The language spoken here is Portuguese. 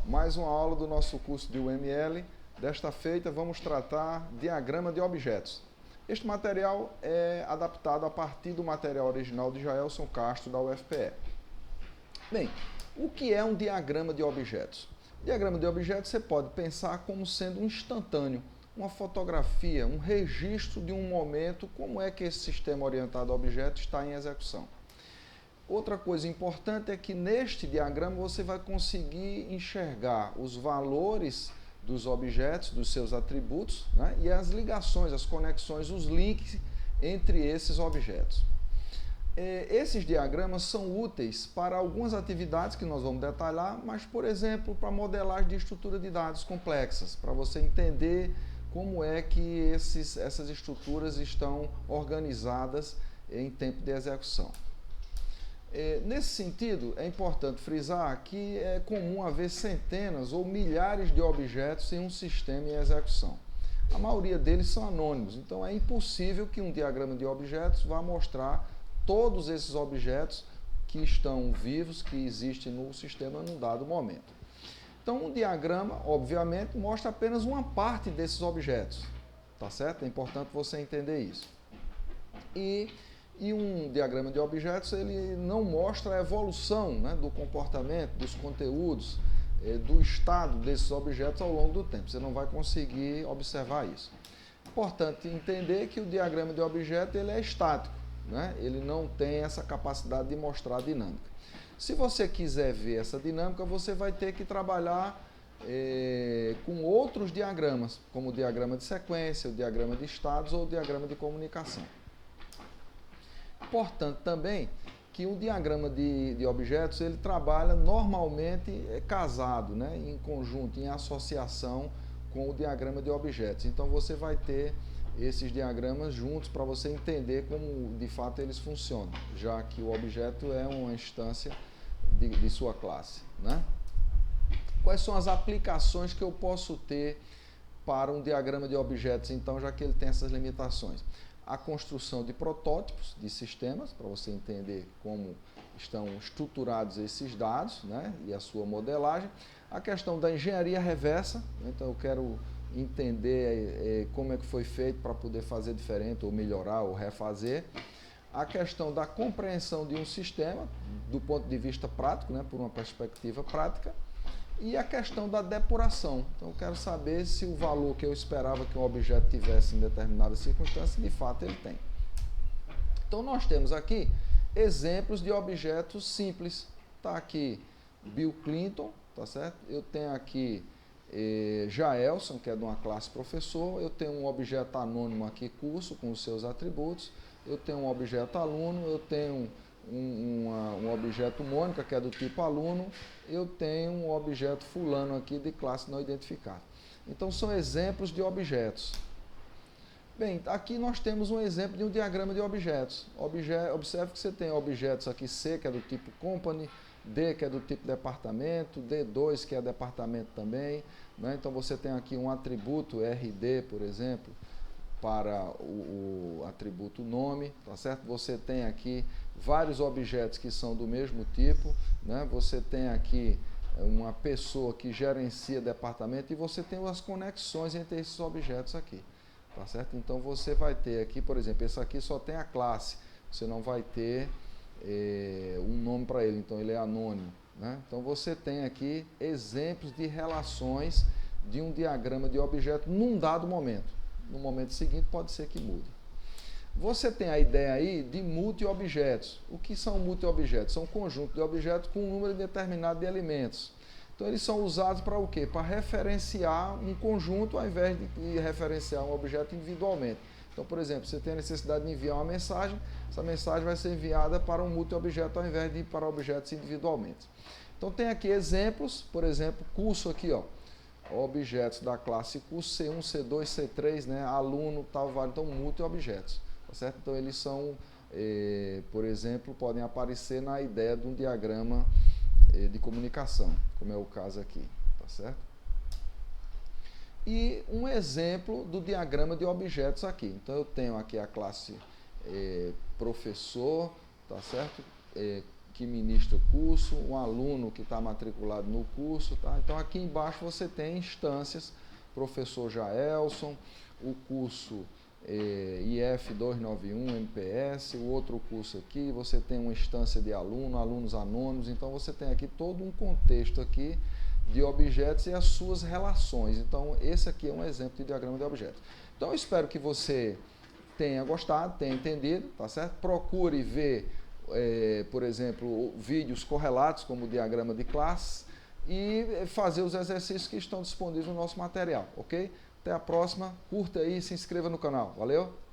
mais uma aula do nosso curso de UML. Desta feita vamos tratar diagrama de objetos. Este material é adaptado a partir do material original de Jaelson Castro, da UFPE. Bem, o que é um diagrama de objetos? Diagrama de objetos você pode pensar como sendo um instantâneo, uma fotografia, um registro de um momento, como é que esse sistema orientado a objetos está em execução. Outra coisa importante é que neste diagrama você vai conseguir enxergar os valores dos objetos, dos seus atributos, né, e as ligações, as conexões, os links entre esses objetos. Esses diagramas são úteis para algumas atividades que nós vamos detalhar, mas, por exemplo, para modelagem de estrutura de dados complexas, para você entender como é que essas estruturas estão organizadas em tempo de execução. Nesse sentido, é importante frisar que é comum haver centenas ou milhares de objetos em um sistema em execução. A maioria deles são anônimos, então é impossível que um diagrama de objetos vá mostrar todos esses objetos que estão vivos, que existem no sistema num dado momento. Então, um diagrama, obviamente, mostra apenas uma parte desses objetos, tá certo? É importante você entender isso. E um diagrama de objetos, ele não mostra a evolução, né, do comportamento, dos conteúdos, do estado desses objetos ao longo do tempo. Você não vai conseguir observar isso. Importante entender que o diagrama de objeto ele é estático, né? Ele não tem essa capacidade de mostrar a dinâmica. Se você quiser ver essa dinâmica, você vai ter que trabalhar com outros diagramas, como o diagrama de sequência, o diagrama de estados ou o diagrama de comunicação. Importante também que o diagrama de objetos ele trabalha normalmente casado, né, em conjunto, em associação com o diagrama de objetos. Então você vai ter esses diagramas juntos para você entender como de fato eles funcionam, já que o objeto é uma instância de sua classe, né? Quais são as aplicações que eu posso ter para um diagrama de objetos, então, já que ele tem essas limitações? A construção de protótipos de sistemas, para você entender como estão estruturados esses dados, né, e a sua modelagem. A questão da engenharia reversa, então eu quero entender como é que foi feito para poder fazer diferente, ou melhorar, ou refazer. A questão da compreensão de um sistema, do ponto de vista prático, né, por uma perspectiva prática. E a questão da depuração. Então, eu quero saber se o valor que eu esperava que um objeto tivesse em determinada circunstância, de fato ele tem. Então, nós temos aqui exemplos de objetos simples. Está aqui Bill Clinton, tá certo? Eu tenho aqui Jaelson, que é de uma classe professor. Eu tenho um objeto anônimo aqui, curso, com os seus atributos. Eu tenho um objeto aluno, eu tenho um objeto Mônica, que é do tipo aluno, eu tenho um objeto fulano aqui de classe não identificada. Então, são exemplos de objetos. Bem, aqui nós temos um exemplo de um diagrama de objetos. Observe que você tem objetos aqui C, que é do tipo company, D, que é do tipo departamento, D2, que é departamento também, né? Então, você tem aqui um atributo RD, por exemplo, para o atributo nome, tá certo? Você tem aqui vários objetos que são do mesmo tipo, né? Você tem aqui uma pessoa que gerencia departamento e você tem as conexões entre esses objetos aqui, tá certo? Então você vai ter aqui, por exemplo, esse aqui só tem a classe, você não vai ter um nome para ele, então ele é anônimo, né? Então você tem aqui exemplos de relações de um diagrama de objeto num dado momento. No momento seguinte pode ser que mude. Você tem a ideia aí de multi-objetos. O que são multi-objetos? São um conjunto de objetos com um número determinado de elementos. Então eles são usados para o quê? Para referenciar um conjunto ao invés de referenciar um objeto individualmente. Então, por exemplo, você tem a necessidade de enviar uma mensagem, essa mensagem vai ser enviada para um multi-objeto ao invés de ir para objetos individualmente. Então tem aqui exemplos, por exemplo, curso aqui, ó. Objetos da classe curso C1, C2, C3, né, aluno, tal, vale, então multi-objetos, tá certo? Então eles são, por exemplo, podem aparecer na ideia de um diagrama de comunicação, como é o caso aqui, tá certo? E um exemplo do diagrama de objetos aqui. Então eu tenho aqui a classe professor, tá certo? que ministra curso, um aluno que está matriculado no curso, tá? Então aqui embaixo você tem instâncias, professor Jaelson, o curso IF 291 MPS, o outro curso aqui, você tem uma instância de aluno, alunos anônimos, então você tem aqui todo um contexto aqui de objetos e as suas relações. Então esse aqui é um exemplo de diagrama de objetos. Então eu espero que você tenha gostado, tenha entendido, tá certo? Procure ver, por exemplo, vídeos correlatos, como o diagrama de classe, e fazer os exercícios que estão disponíveis no nosso material, ok? Até a próxima, curta aí e se inscreva no canal. Valeu!